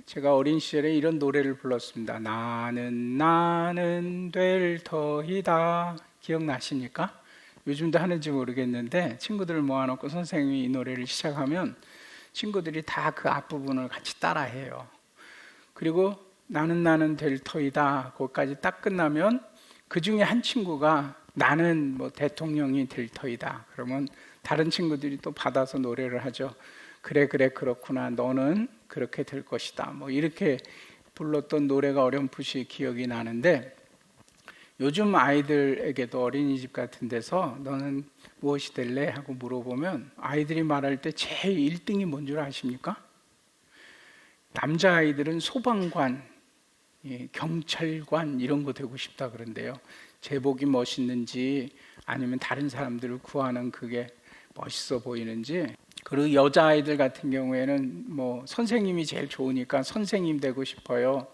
제가 어린 시절에 이런 노래를 불렀습니다. 나는 될 터이다. 기억나십니까? 요즘도 하는지 모르겠는데 친구들을 모아놓고 선생님이 이 노래를 시작하면 친구들이 다 그 앞부분을 같이 따라해요. 그리고 나는 될 터이다. 거기까지 딱 끝나면 그 중에 한 친구가 나는 뭐 대통령이 될 터이다. 그러면 다른 친구들이 또 받아서 노래를 하죠. 그래 그렇구나. 너는 그렇게 될 것이다. 뭐 이렇게 불렀던 노래가 어렴풋이 기억이 나는데, 요즘 아이들에게도 어린이집 같은 데서 너는 무엇이 될래? 하고 물어보면 아이들이 말할 때 제일 1등이 뭔 줄 아십니까? 남자아이들은 소방관, 경찰관 이런 거 되고 싶다 그런데요. 제복이 멋있는지 아니면 다른 사람들을 구하는 그게 멋있어 보이는지. 그리고 여자아이들 같은 경우에는 뭐 선생님이 제일 좋으니까 선생님 되고 싶어요.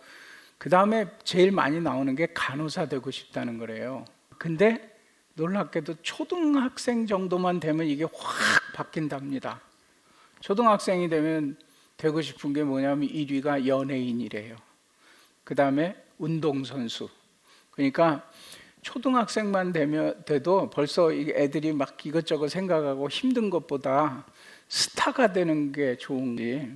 그 다음에 제일 많이 나오는 게 간호사 되고 싶다는 거래요. 근데 놀랍게도 초등학생 정도만 되면 이게 확 바뀐답니다. 초등학생이 되면 되고 싶은 게 뭐냐면 1위가 연예인이래요. 그 다음에 운동선수. 그러니까 초등학생만 돼도 벌써 애들이 막 이것저것 생각하고 힘든 것보다 스타가 되는 게 좋은지.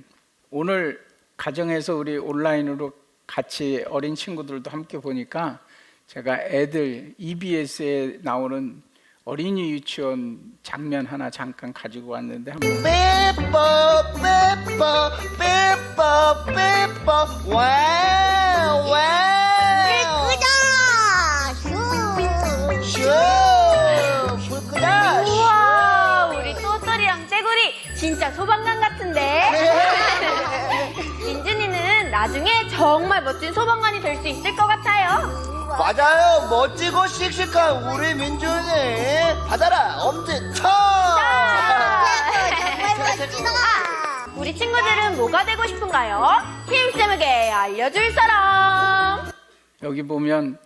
오늘 가정에서 우리 온라인으로 같이 어린 친구들도 함께 보니까 제가 애들 EBS에 나오는 어린이 유치원 장면 하나 잠깐 가지고 왔는데 한번. 와우 와우 불 끄자. 우와, 우리 또또리랑 째구리 진짜 소방관 같은데? 민준이는 나중에 정말 멋진 소방관이 될 수 있을 것 같아요. 맞아요. 멋지고 씩씩한 우리 민준이 받아라 엄지 쳐. 우리 친구들은 뭐가 되고 싶은가요? 힘쌤에게 알려줄 사람. 여기 보면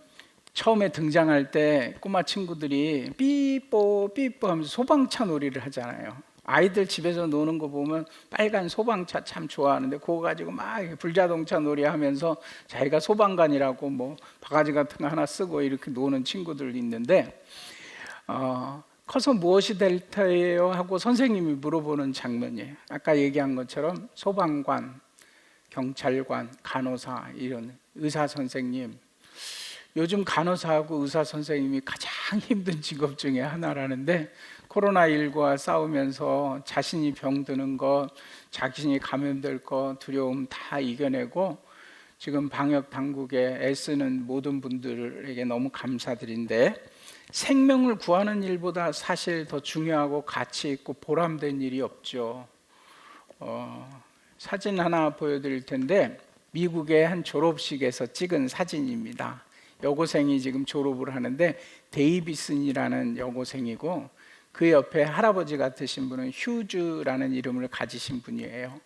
처음에 등장할 때 꼬마 친구들이 삐뽀 삐뽀 하면서 소방차 놀이를 하잖아요. 아이들 집에서 노는 거 보면 빨간 소방차 참 좋아하는데 그거 가지고 막 불자동차 놀이 하면서 자기가 소방관이라고 뭐 바가지 같은 거 하나 쓰고 이렇게 노는 친구들 있는데, 커서 무엇이 될 터예요? 하고 선생님이 물어보는 장면이에요. 아까 얘기한 것처럼 소방관, 경찰관, 간호사, 이런 의사 선생님. 요즘 간호사하고 의사 선생님이 가장 힘든 직업 중에 하나라는데, 코로나19와 싸우면서 자신이 병드는 것, 자신이 감염될 것, 두려움 다 이겨내고 지금 방역 당국에 애쓰는 모든 분들에게 너무 감사드린데, 생명을 구하는 일보다 사실 더 중요하고 가치 있고 보람된 일이 없죠. 사진 하나 보여드릴 텐데, 미국의 한 졸업식에서 찍은 사진입니다. 여고생이 지금 졸업을 하는데 데이비슨이라는 여고생이고, 그 옆에 할아버지 같으신 분은 휴즈라는 이름을 가지신 분이에요.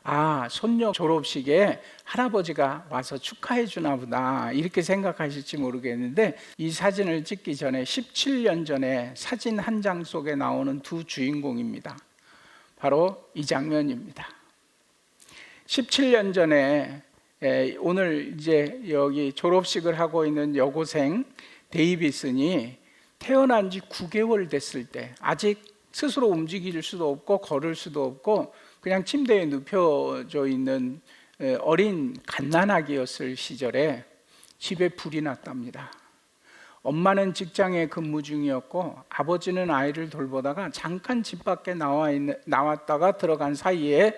아, 손녀 졸업식에 할아버지가 와서 축하해 주나 보다 이렇게 생각하실지 모르겠는데, 이 사진을 찍기 전에 17년 전에 사진 한 장 속에 나오는 두 주인공입니다. 바로 이 장면입니다. 17년 전에 오늘 이제 여기 졸업식을 하고 있는 여고생 데이비슨이 태어난 지 9개월 됐을 때, 아직 스스로 움직일 수도 없고 걸을 수도 없고 그냥 침대에 눕혀져 있는 어린 갓난아기였을 시절에 집에 불이 났답니다. 엄마는 직장에 근무 중이었고 아버지는 아이를 돌보다가 잠깐 집 밖에 나왔다가 들어간 사이에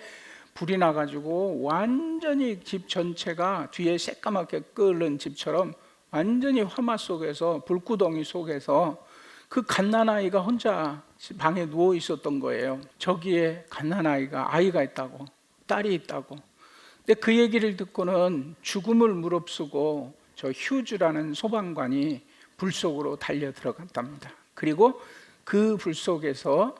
불이 나가지고 완전히 집 전체가 뒤에 새까맣게 끓는 집처럼 완전히 화마 속에서, 불구덩이 속에서 그 갓난아이가 혼자 방에 누워 있었던 거예요. 저기에 갓난아이가, 아이가 있다고, 딸이 있다고. 근데 그 얘기를 듣고는 죽음을 무릅쓰고 저 휴즈라는 소방관이 불 속으로 달려 들어갔답니다. 그리고 그 불 속에서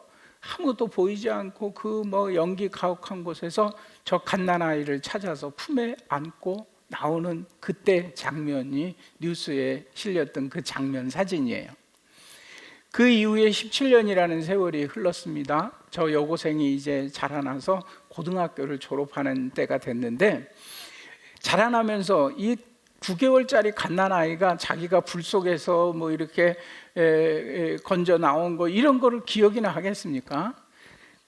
아무도 보이지 않고 그 뭐 연기 가혹한 곳에서 저 갓난아이를 찾아서 품에 안고 나오는 그때 장면이 뉴스에 실렸던 그 장면 사진이에요. 그 이후에 17년이라는 세월이 흘렀습니다. 저 여고생이 이제 자라나서 고등학교를 졸업하는 때가 됐는데, 자라나면서 이 9개월짜리 갓난아이가 자기가 불 속에서 뭐 이렇게 건져 나온 거 이런 거를 기억이나 하겠습니까?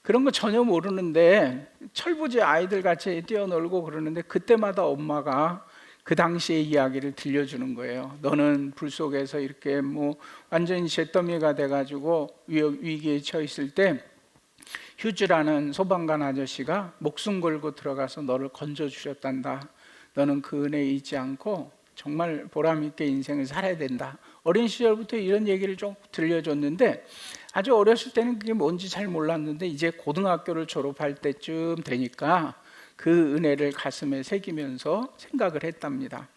그런 거 전혀 모르는데 철부지 아이들 같이 뛰어놀고 그러는데, 그때마다 엄마가 그 당시의 이야기를 들려주는 거예요. 너는 불 속에서 이렇게 뭐 완전히 잿더미가 돼가지고 위기에 처했을 때 휴즈라는 소방관 아저씨가 목숨 걸고 들어가서 너를 건져주셨단다. 너는 그 은혜에 잊지 않고 정말 보람있게 인생을 살아야 된다. 어린 시절부터 이런 얘기를 좀 들려줬는데, 아주 어렸을 때는 그게 뭔지 잘 몰랐는데 이제 고등학교를 졸업할 때쯤 되니까 그 은혜를 가슴에 새기면서 생각을 했답니다.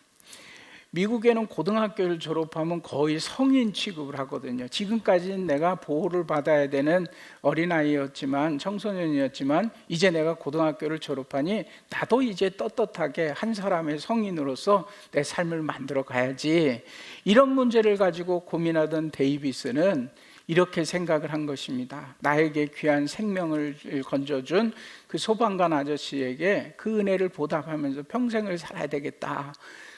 미국에는 고등학교를 졸업하면 거의 성인 취급을 하거든요. 지금까지는 내가 보호를 받아야 되는 어린아이였지만, 청소년이었지만, 이제 내가 고등학교를 졸업하니 나도 이제 떳떳하게 한 사람의 성인으로서 내 삶을 만들어 가야지. 이런 문제를 가지고 고민하던 데이비스는 이렇게 생각을 한 것입니다. 나에게 귀한 생명을 건져준 그 소방관 아저씨에게 그 은혜를 보답하면서 평생을 살아야 되겠다.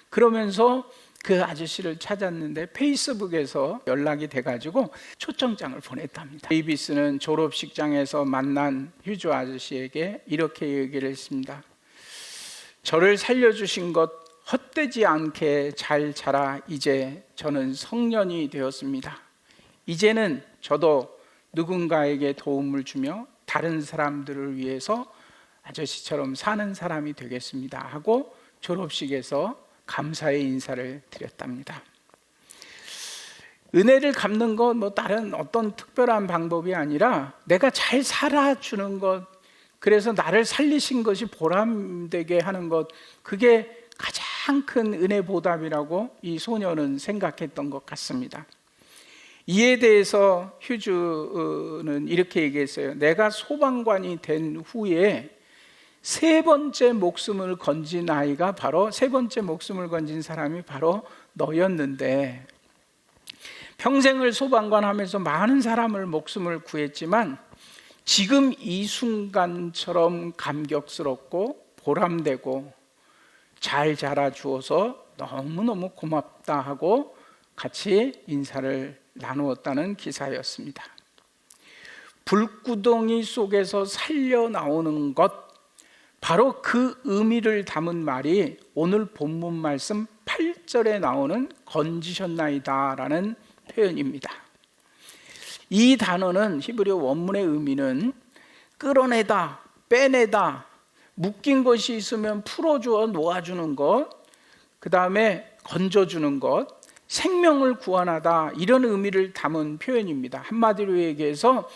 그러면서 그 아저씨를 찾았는데 페이스북에서 연락이 돼가지고 초청장을 보냈답니다. 데이비스는 졸업식장에서 만난 휴즈 아저씨에게 이렇게 얘기를 했습니다. 저를 살려주신 것 헛되지 않게 잘 자라 이제 저는 성년이 되었습니다. 이제는 저도 누군가에게 도움을 주며 다른 사람들을 위해서 아저씨처럼 사는 사람이 되겠습니다 하고 졸업식에서 감사의 인사를 드렸답니다. 은혜를 갚는 건 뭐 다른 어떤 특별한 방법이 아니라 내가 잘 살아주는 것, 그래서 나를 살리신 것이 보람되게 하는 것, 그게 가장 큰 은혜 보답이라고 이 소녀는 생각했던 것 같습니다. 이에 대해서 휴즈는 이렇게 얘기했어요. 내가 소방관이 된 후에 세 번째 목숨을 건진 아이가 바로, 세 번째 목숨을 건진 사람이 바로 너였는데, 평생을 소방관 하면서 많은 사람을 목숨을 구했지만 지금 이 순간처럼 감격스럽고 보람되고 잘 자라주어서 너무너무 고맙다 하고 같이 인사를 나누었다는 기사였습니다. 불구덩이 속에서 살려 나오는 것, 바로 그 의미를 담은 말이 오늘 본문 말씀 8절에 나오는 건지셨나이다 라는 표현입니다. 이 단어는 히브리어 원문의 의미는 끌어내다, 빼내다, 묶인 것이 있으면 풀어주어 놓아주는 것, 그 다음에 건져주는 것, 생명을 구원하다, 이런 의미를 담은 표현입니다. 한마디로 얘기해서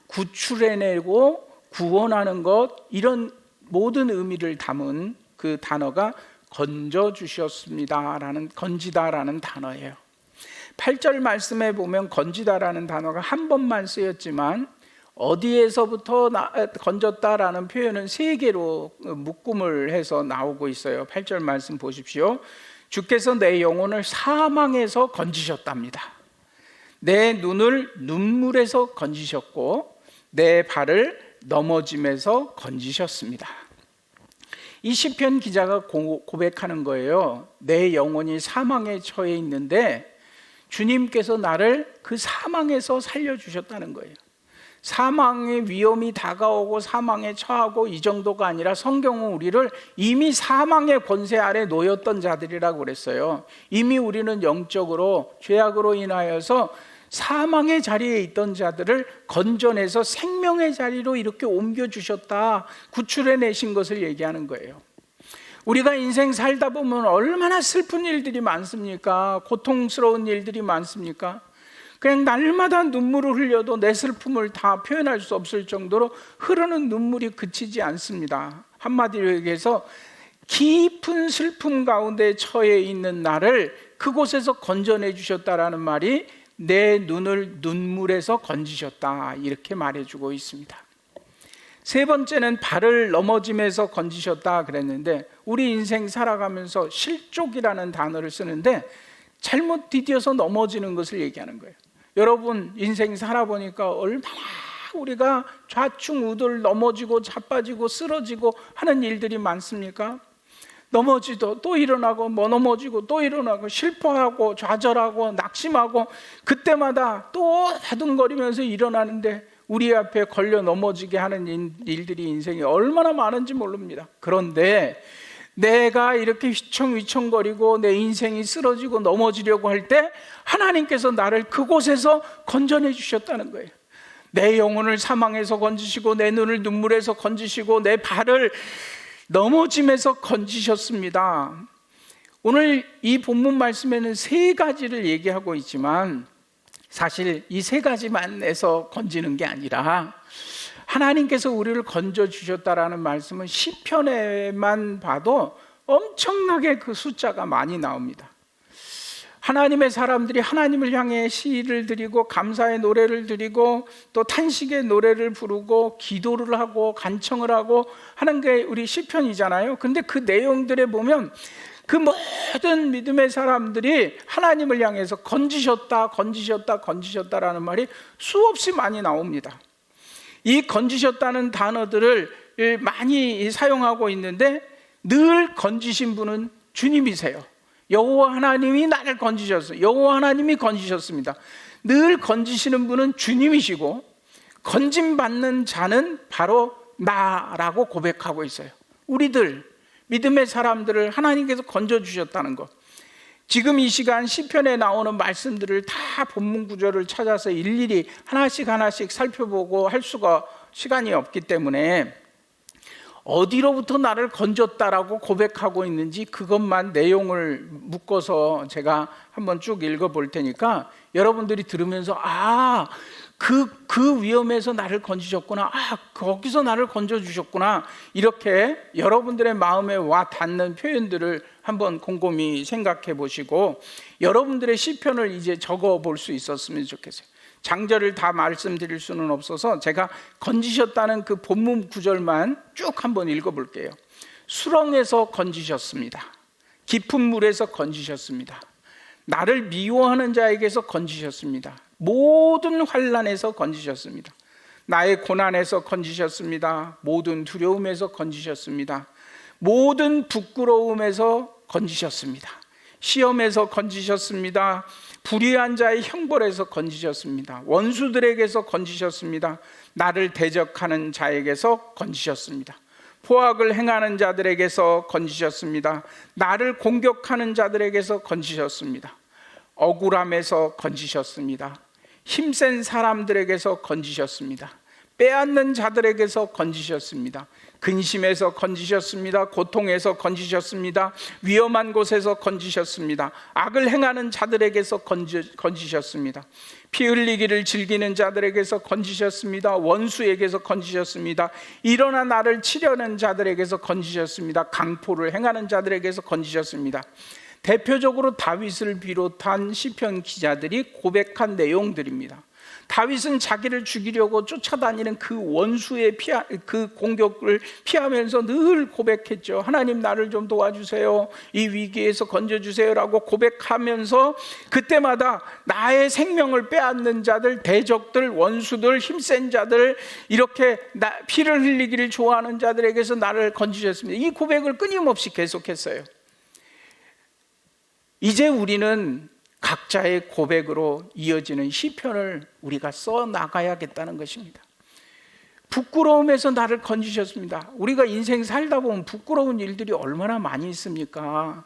구출해내고 구원하는 것, 이런 모든 의미를 담은 그 단어가 건져주셨습니다라는, 건지다라는 단어예요. 8절 말씀에 보면 건지다라는 단어가 한 번만 쓰였지만 어디에서부터 건졌다라는 표현은 세 개로 묶음을 해서 나오고 있어요. 8절 말씀 보십시오. 주께서 내 영혼을 사망에서 건지셨답니다. 내 눈을 눈물에서 건지셨고 내 발을 넘어짐에서 건지셨습니다. 이 시편 기자가 고백하는 거예요. 내 영혼이 사망에 처해 있는데 주님께서 나를 그 사망에서 살려주셨다는 거예요. 사망의 위험이 다가오고 사망에 처하고 이 정도가 아니라 성경은 우리를 이미 사망의 권세 아래 놓였던 자들이라고 그랬어요. 이미 우리는 영적으로 죄악으로 인하여서 사망의 자리에 있던 자들을 건져내서 생명의 자리로 이렇게 옮겨주셨다, 구출해내신 것을 얘기하는 거예요. 우리가 인생 살다 보면 얼마나 슬픈 일들이 많습니까? 고통스러운 일들이 많습니까? 그냥 날마다 눈물을 흘려도 내 슬픔을 다 표현할 수 없을 정도로 흐르는 눈물이 그치지 않습니다. 한마디로 얘기해서 깊은 슬픔 가운데 처해 있는 나를 그곳에서 건져내 주셨다라는 말이 내 눈을 눈물에서 건지셨다, 이렇게 말해주고 있습니다. 세 번째는 발을 넘어짐에서 건지셨다 그랬는데, 우리 인생 살아가면서 실족이라는 단어를 쓰는데 잘못 디뎌서 넘어지는 것을 얘기하는 거예요. 여러분 인생 살아보니까 얼마나 우리가 좌충우돌 넘어지고 자빠지고 쓰러지고 하는 일들이 많습니까? 넘어지도 또 일어나고 넘어지고 또 일어나고 실패하고 좌절하고 낙심하고 그때마다 또 다둥거리면서 일어나는데 우리 앞에 걸려 넘어지게 하는 일들이 인생에 얼마나 많은지 모릅니다. 그런데 내가 이렇게 휘청휘청거리고 내 인생이 쓰러지고 넘어지려고 할 때 하나님께서 나를 그곳에서 건져내 주셨다는 거예요. 내 영혼을 사망에서 건지시고 내 눈을 눈물에서 건지시고 내 발을 넘어짐에서 건지셨습니다. 오늘 이 본문 말씀에는 세 가지를 얘기하고 있지만 사실 이 세 가지만 해서 건지는 게 아니라 하나님께서 우리를 건져주셨다라는 말씀은 시편에만 봐도 엄청나게 그 숫자가 많이 나옵니다. 하나님의 사람들이 하나님을 향해 시를 드리고 감사의 노래를 드리고 또 탄식의 노래를 부르고 기도를 하고 간청을 하고 하는 게 우리 시편이잖아요. 근데 그 내용들에 보면 그 모든 믿음의 사람들이 하나님을 향해서 건지셨다, 건지셨다, 건지셨다라는 말이 수없이 많이 나옵니다. 이 건지셨다는 단어들을 많이 사용하고 있는데 늘 건지신 분은 주님이세요. 여호와 하나님이 나를 건지셨어요. 여호와 하나님이 건지셨습니다. 늘 건지시는 분은 주님이시고 건짐받는 자는 바로 나라고 고백하고 있어요. 우리들 믿음의 사람들을 하나님께서 건져주셨다는 것. 지금 이 시간 시편에 나오는 말씀들을 다 본문 구절을 찾아서 일일이 하나씩 살펴보고 할 수가 시간이 없기 때문에 어디로부터 나를 건졌다라고 고백하고 있는지 그것만 내용을 묶어서 제가 한번 쭉 읽어볼 테니까 여러분들이 들으면서 그 위험에서 나를 건지셨구나, 거기서 나를 건져주셨구나, 이렇게 여러분들의 마음에 와 닿는 표현들을 한번 곰곰이 생각해 보시고 여러분들의 시편을 이제 적어 볼 수 있었으면 좋겠어요. 장절을 다 말씀드릴 수는 없어서 제가 건지셨다는 그 본문 구절만 쭉 한번 읽어볼게요. 수렁에서 건지셨습니다. 깊은 물에서 건지셨습니다. 나를 미워하는 자에게서 건지셨습니다. 모든 환난에서 건지셨습니다. 나의 고난에서 건지셨습니다. 모든 두려움에서 건지셨습니다. 모든 부끄러움에서 건지셨습니다. 시험에서 건지셨습니다. 불의한 자의 형벌에서 건지셨습니다. 원수들에게서 건지셨습니다. 나를 대적하는 자에게서 건지셨습니다. 포악을 행하는 자들에게서 건지셨습니다. 나를 공격하는 자들에게서 건지셨습니다. 억울함에서 건지셨습니다. 힘센 사람들에게서 건지셨습니다. 빼앗는 자들에게서 건지셨습니다. 근심에서 건지셨습니다. 고통에서 건지셨습니다. 위험한 곳에서 건지셨습니다. 악을 행하는 자들에게서 건지셨습니다. 피 흘리기를 즐기는 자들에게서 건지셨습니다. 원수에게서 건지셨습니다. 일어나 나를 치려는 자들에게서 건지셨습니다. 강포를 행하는 자들에게서 건지셨습니다. 대표적으로 다윗을 비롯한 시편 기자들이 고백한 내용들입니다. 다윗은 자기를 죽이려고 쫓아다니는 그 원수의 그 공격을 피하면서 늘 고백했죠. 하나님 나를 좀 도와주세요. 이 위기에서 건져주세요라고 고백하면서 그때마다 나의 생명을 빼앗는 자들, 대적들, 원수들, 힘센 자들, 이렇게 피를 흘리기를 좋아하는 자들에게서 나를 건지셨습니다. 이 고백을 끊임없이 계속했어요. 이제 우리는 각자의 고백으로 이어지는 시편을 우리가 써 나가야겠다는 것입니다. 부끄러움에서 나를 건지셨습니다. 우리가 인생 살다 보면 부끄러운 일들이 얼마나 많이 있습니까?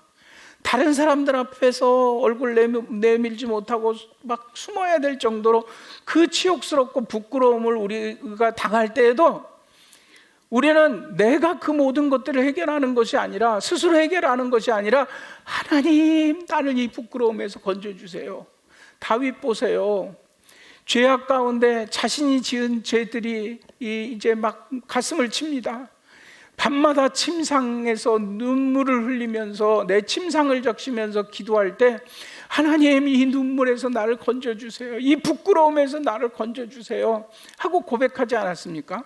다른 사람들 앞에서 얼굴 내밀지 못하고 막 숨어야 될 정도로 그 치욕스럽고 부끄러움을 우리가 당할 때에도 우리는 내가 그 모든 것들을 해결하는 것이 아니라, 스스로 해결하는 것이 아니라, 하나님 나를 이 부끄러움에서 건져주세요. 다윗 보세요. 죄악 가운데 자신이 지은 죄들이 이제 막 가슴을 칩니다. 밤마다 침상에서 눈물을 흘리면서 내 침상을 적시면서 기도할 때 하나님 이 눈물에서 나를 건져주세요. 이 부끄러움에서 나를 건져주세요 하고 고백하지 않았습니까?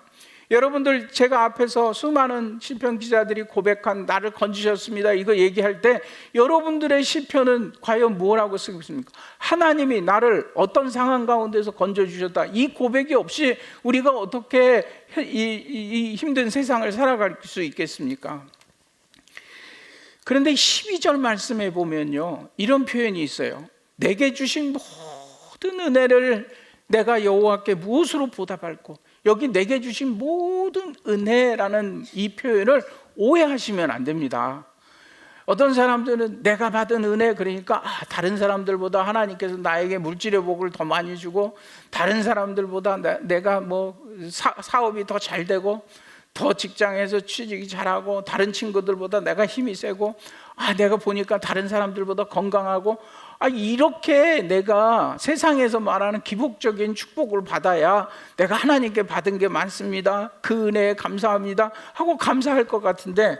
여러분들 제가 앞에서 수많은 시편 기자들이 고백한 나를 건지셨습니다 이거 얘기할 때 여러분들의 시편은 과연 뭐라고 쓰고 있습니까? 하나님이 나를 어떤 상황 가운데서 건져주셨다, 이 고백이 없이 우리가 어떻게 이 힘든 세상을 살아갈 수 있겠습니까? 그런데 12절 말씀에 보면요, 이런 표현이 있어요. 내게 주신 모든 은혜를 내가 여호와께 무엇으로 보답할꼬. 여기 내게 주신 모든 은혜라는 이 표현을 오해하시면 안 됩니다. 어떤 사람들은 내가 받은 은혜, 그러니까 다른 사람들보다 하나님께서 나에게 물질의 복을 더 많이 주고, 다른 사람들보다 내가 뭐 사업이 더 잘 되고, 더 직장에서 취직이 잘하고, 다른 친구들보다 내가 힘이 세고, 내가 보니까 다른 사람들보다 건강하고, 이렇게 내가 세상에서 말하는 기복적인 축복을 받아야 내가 하나님께 받은 게 많습니다, 그 은혜에 감사합니다 하고 감사할 것 같은데,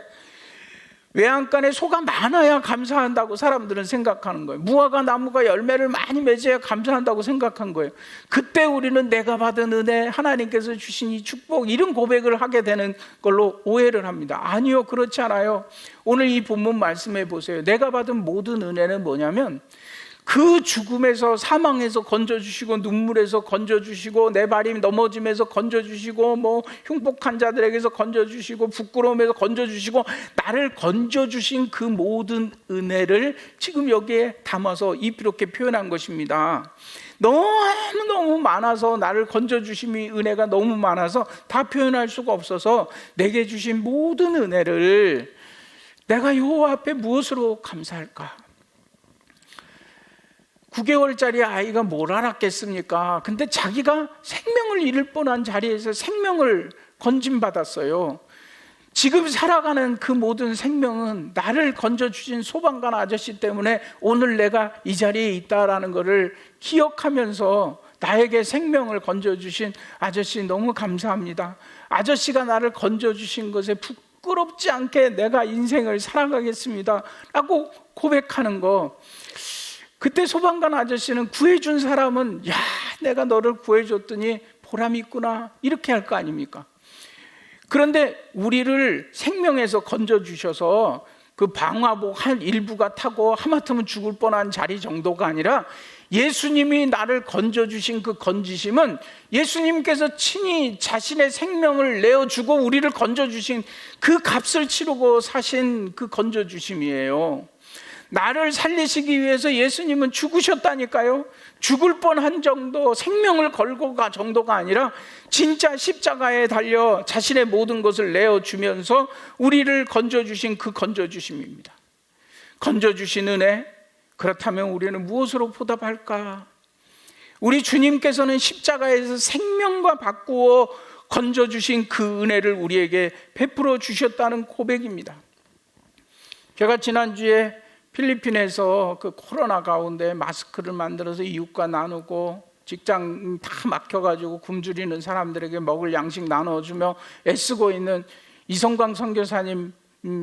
외양간에 소가 많아야 감사한다고 사람들은 생각하는 거예요. 무화과 나무가 열매를 많이 맺어야 감사한다고 생각한 거예요. 그때 우리는 내가 받은 은혜, 하나님께서 주신 이 축복, 이런 고백을 하게 되는 걸로 오해를 합니다. 아니요, 그렇지 않아요. 오늘 이 본문 말씀해 보세요. 내가 받은 모든 은혜는 뭐냐면, 그 죽음에서, 사망에서 건져주시고, 눈물에서 건져주시고, 내 발이 넘어짐에서 건져주시고, 뭐 흉폭한 자들에게서 건져주시고, 부끄러움에서 건져주시고, 나를 건져주신 그 모든 은혜를 지금 여기에 담아서 이렇게 표현한 것입니다. 너무너무 많아서, 나를 건져주심이 은혜가 너무 많아서 다 표현할 수가 없어서 내게 주신 모든 은혜를 내가 여호와 앞에 무엇으로 감사할까? 9개월짜리 아이가 뭘 알았겠습니까? 근데 자기가 생명을 잃을 뻔한 자리에서 생명을 건짐받았어요. 지금 살아가는 그 모든 생명은 나를 건져주신 소방관 아저씨 때문에 오늘 내가 이 자리에 있다라는 것을 기억하면서 나에게 생명을 건져주신 아저씨 너무 감사합니다. 아저씨가 나를 건져주신 것에 부끄럽지 않게 내가 인생을 살아가겠습니다 라고 고백하는 거, 그때 소방관 아저씨는 구해준 사람은 야, 내가 너를 구해줬더니 보람 있구나 이렇게 할 거 아닙니까? 그런데 우리를 생명에서 건져주셔서 그 방화복 한 일부가 타고 하마터면 죽을 뻔한 자리 정도가 아니라, 예수님이 나를 건져주신 그 건지심은 예수님께서 친히 자신의 생명을 내어주고 우리를 건져주신 그 값을 치르고 사신 그 건져주심이에요. 나를 살리시기 위해서 예수님은 죽으셨다니까요. 죽을 뻔한 정도, 생명을 걸고 가 정도가 아니라 진짜 십자가에 달려 자신의 모든 것을 내어주면서 우리를 건져주신 그 건져주심입니다. 건져주신 은혜, 그렇다면 우리는 무엇으로 보답할까? 우리 주님께서는 십자가에서 생명과 바꾸어 건져주신 그 은혜를 우리에게 베풀어 주셨다는 고백입니다. 제가 지난주에 필리핀에서 그 코로나 가운데 마스크를 만들어서 이웃과 나누고, 직장 다 막혀가지고 굶주리는 사람들에게 먹을 양식 나눠주며 애쓰고 있는 이성광 선교사님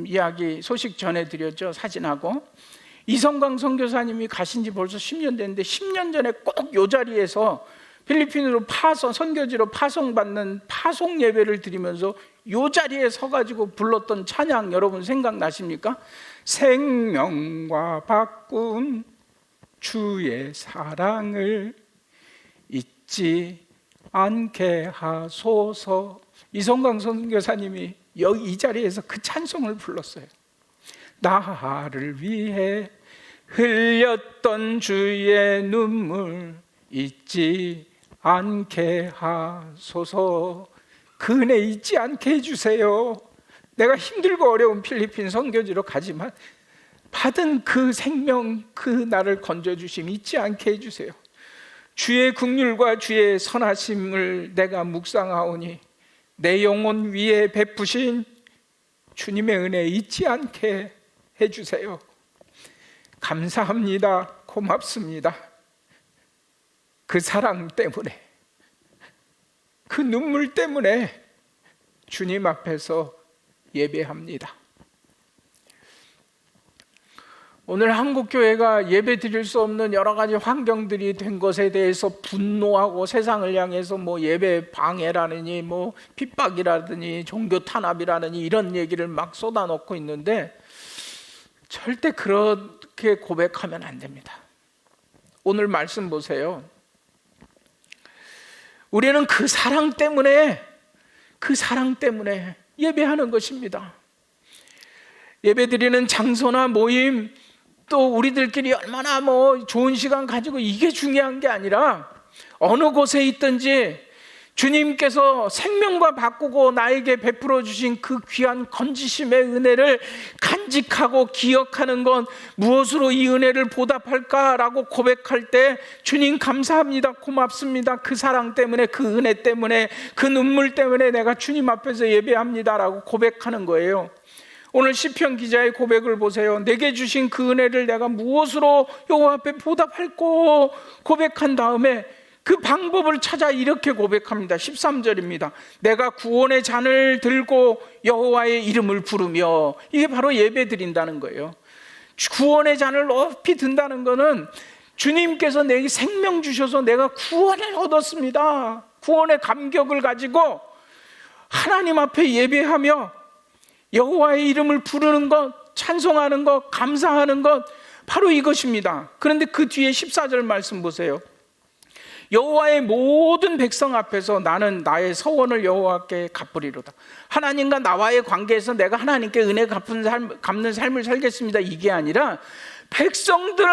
이야기 소식 전해드렸죠. 사진하고. 이성광 선교사님이 가신 지 벌써 10년 됐는데 10년 전에 꼭 이 자리에서 필리핀으로 선교지로 파송받는 파송 예배를 드리면서 이 자리에 서가지고 불렀던 찬양 여러분 생각나십니까? 생명과 바꾼 주의 사랑을 잊지 않게 하소서. 이성광 선교사님이 여기 이 자리에서 그 찬송을 불렀어요. 나를 위해 흘렸던 주의 눈물 잊지 않게 하소서. 그 은혜 잊지 않게 해주세요. 내가 힘들고 어려운 필리핀 선교지로 가지만 받은 그 생명, 그 나를 건져주심 잊지 않게 해주세요. 주의 긍휼과 주의 선하심을 내가 묵상하오니 내 영혼 위에 베푸신 주님의 은혜 잊지 않게 해주세요. 감사합니다. 고맙습니다. 그 사랑 때문에, 그 눈물 때문에 주님 앞에서 예배합니다. 오늘 한국교회가 예배 드릴 수 없는 여러 가지 환경들이 된 것에 대해서 분노하고 세상을 향해서 뭐 예배 방해라느니 뭐 핍박이라느니 종교 탄압이라느니 이런 얘기를 막 쏟아놓고 있는데 절대 그렇게 고백하면 안 됩니다. 오늘 말씀 보세요. 우리는 그 사랑 때문에 예배하는 것입니다. 예배드리는 장소나 모임, 또 우리들끼리 얼마나 뭐 좋은 시간 가지고 이게 중요한 게 아니라 어느 곳에 있든지 주님께서 생명과 바꾸고 나에게 베풀어 주신 그 귀한 건지심의 은혜를 간직하고 기억하는 건 무엇으로 이 은혜를 보답할까라고 고백할 때 주님 감사합니다, 고맙습니다, 그 사랑 때문에, 그 은혜 때문에, 그 눈물 때문에 내가 주님 앞에서 예배합니다라고 고백하는 거예요. 오늘 시편 기자의 고백을 보세요. 내게 주신 그 은혜를 내가 무엇으로 여호와 앞에 보답할꼬 고백한 다음에 그 방법을 찾아 이렇게 고백합니다. 13절입니다. 내가 구원의 잔을 들고 여호와의 이름을 부르며, 이게 바로 예배 드린다는 거예요. 구원의 잔을 높이 든다는 것은 주님께서 내게 생명 주셔서 내가 구원을 얻었습니다. 구원의 감격을 가지고 하나님 앞에 예배하며 여호와의 이름을 부르는 것, 찬송하는 것, 감사하는 것, 바로 이것입니다. 그런데 그 뒤에 14절 말씀 보세요. 여호와의 모든 백성 앞에서 나는 나의 서원을 여호와께 갚으리로다. 하나님과 나와의 관계에서 내가 하나님께 은혜 갚는 삶을 살겠습니다, 이게 아니라 백성들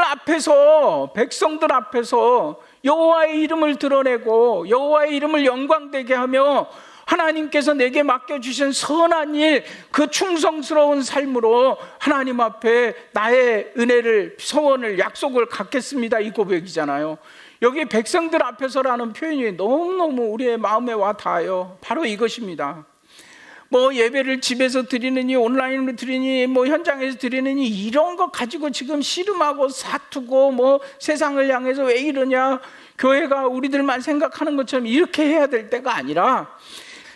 앞에서 여호와의 이름을 드러내고 여호와의 이름을 영광되게 하며 하나님께서 내게 맡겨주신 선한 일, 그 충성스러운 삶으로 하나님 앞에 나의 은혜를, 서원을, 약속을 갖겠습니다, 이 고백이잖아요. 여기 백성들 앞에서라는 표현이 너무너무 우리의 마음에 와 닿아요. 바로 이것입니다. 뭐 예배를 집에서 드리느니 온라인으로 드리니 뭐 현장에서 드리느니 이런 거 가지고 지금 씨름하고 사투고 뭐 세상을 향해서 왜 이러냐, 교회가 우리들만 생각하는 것처럼 이렇게 해야 될 때가 아니라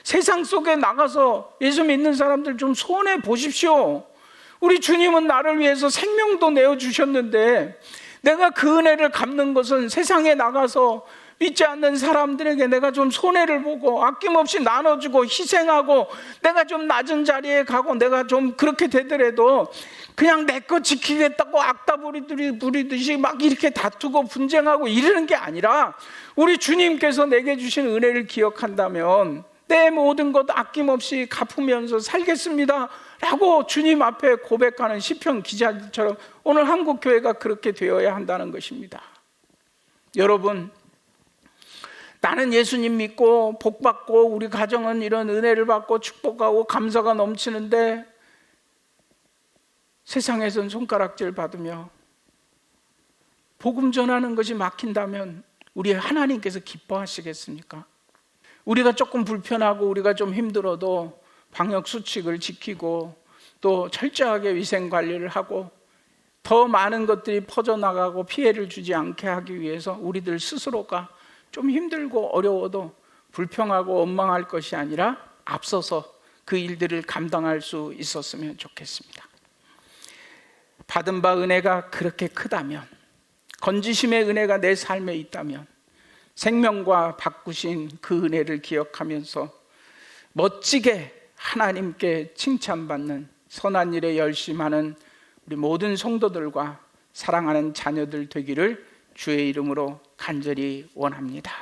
세상 속에 나가서 예수 믿는 사람들 좀 손해 보십시오. 우리 주님은 나를 위해서 생명도 내어주셨는데 내가 그 은혜를 갚는 것은 세상에 나가서 믿지 않는 사람들에게 내가 좀 손해를 보고 아낌없이 나눠주고 희생하고 내가 좀 낮은 자리에 가고 내가 좀 그렇게 되더라도 그냥 내 거 지키겠다고 악다 부리듯이 막 이렇게 다투고 분쟁하고 이러는 게 아니라 우리 주님께서 내게 주신 은혜를 기억한다면 내 모든 것 아낌없이 갚으면서 살겠습니다 라고 주님 앞에 고백하는 시편 기자들처럼 오늘 한국교회가 그렇게 되어야 한다는 것입니다. 여러분, 나는 예수님 믿고 복받고 우리 가정은 이런 은혜를 받고 축복하고 감사가 넘치는데 세상에선 손가락질 받으며 복음 전하는 것이 막힌다면 우리 하나님께서 기뻐하시겠습니까? 우리가 조금 불편하고 우리가 좀 힘들어도 방역수칙을 지키고 또 철저하게 위생관리를 하고 더 많은 것들이 퍼져나가고 피해를 주지 않게 하기 위해서 우리들 스스로가 좀 힘들고 어려워도 불평하고 원망할 것이 아니라 앞서서 그 일들을 감당할 수 있었으면 좋겠습니다. 받은 바 은혜가 그렇게 크다면, 건지심의 은혜가 내 삶에 있다면 생명과 바꾸신 그 은혜를 기억하면서 멋지게 하나님께 칭찬받는 선한 일에 열심하는 우리 모든 성도들과 사랑하는 자녀들 되기를 주의 이름으로 간절히 원합니다.